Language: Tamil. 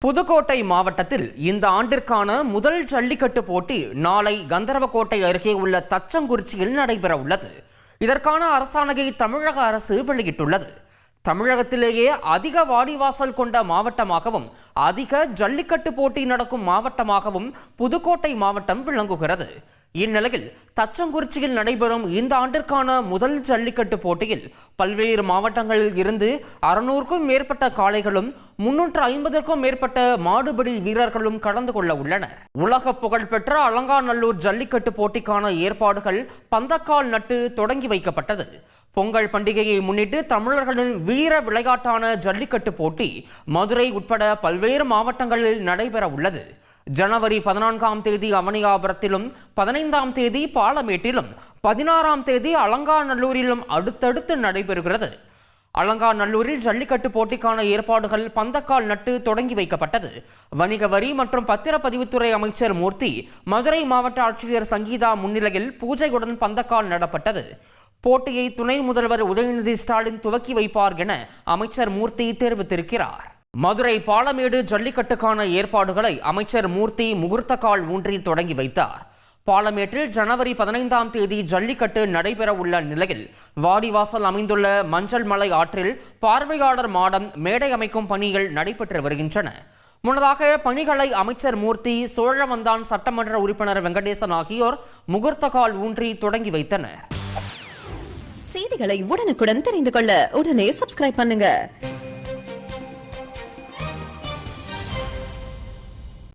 புதுக்கோட்டை மாவட்டத்தில் இந்த ஆண்டிற்கான முதல் ஜல்லிக்கட்டு போட்டி நாளை கந்தர்வக்கோட்டை அருகே உள்ள தச்சங்குறிச்சியில் நடைபெற உள்ளது. இதற்கான அரசாணையை தமிழக அரசு வெளியிட்டுள்ளது. தமிழகத்திலேயே அதிக வாடிவாசல் கொண்ட மாவட்டமாகவும் அதிக ஜல்லிக்கட்டு போட்டி நடக்கும் மாவட்டமாகவும் புதுக்கோட்டை மாவட்டம் விளங்குகிறது. இந்நிலையில் தச்சங்குறிச்சியில் நடைபெறும் இந்த ஆண்டிற்கான முதல் ஜல்லிக்கட்டு போட்டியில் பல்வேறு மாவட்டங்களில் இருந்து 600க்கும் மேற்பட்ட காளைகளும் 350க்கும் மேற்பட்ட மாடுபிடி வீரர்களும் கலந்து கொள்ள உள்ளனர். உலக புகழ்பெற்ற அலங்காநல்லூர் ஜல்லிக்கட்டு போட்டிக்கான ஏற்பாடுகள் பந்தக்கால் நட்டு தொடங்கி வைக்கப்பட்டது. பொங்கல் பண்டிகையை முன்னிட்டு தமிழர்களின் வீர விளையாட்டான ஜல்லிக்கட்டு போட்டி மதுரை உட்பட பல்வேறு மாவட்டங்களில் நடைபெற உள்ளது. ஜனவரி 14ஆம் தேதி அவனியாபுரத்திலும் 15ஆம் தேதி பாலமேட்டிலும் 16ஆம் தேதி அலங்காநல்லூரிலும் அடுத்தடுத்து நடைபெறுகிறது. அலங்காநல்லூரில் ஜல்லிக்கட்டு போட்டிக்கான ஏற்பாடுகள் பந்தக்கால் நட்டு தொடங்கி வைக்கப்பட்டது. வணிக வரி மற்றும் பத்திரப்பதிவுத்துறை அமைச்சர் மூர்த்தி, மதுரை மாவட்ட ஆட்சியர் சங்கீதா முன்னிலையில் பூஜையுடன் பந்தக்கால் நடப்பட்டது. போட்டியை துணை முதல்வர் உதயநிதி ஸ்டாலின் துவக்கி வைப்பார் என அமைச்சர் மூர்த்தி தெரிவித்திருக்கிறார். மதுரை பாலமேடு ஜல்லிக்கட்டுக்கான ஏற்பாடுகளை அமைச்சர் மூர்த்தி முகூர்த்த கால் ஊன்றி தொடங்கி வைத்தார். பாலமேட்டில் ஜனவரி 15ஆம் தேதி ஜல்லிக்கட்டு நடைபெற உள்ள நிலையில் வாடிவாசல் அமைந்துள்ள மஞ்சள் மலை ஆற்றில் பார்வையாளர் மாடம் மேடை அமைக்கும் பணிகள் நடைபெற்று வருகின்றன. முன்னதாக பணிகளை அமைச்சர் மூர்த்தி, சோழவந்தான் சட்டமன்ற உறுப்பினர் வெங்கடேசன் ஆகியோர் முகூர்த்த கால் ஊன்றி தொடங்கி வைத்தனர். செய்திகளை உடனுக்குடன் தெரிந்து கொள்ள உடனே சப்ஸ்கிரைப் பண்ணுங்க.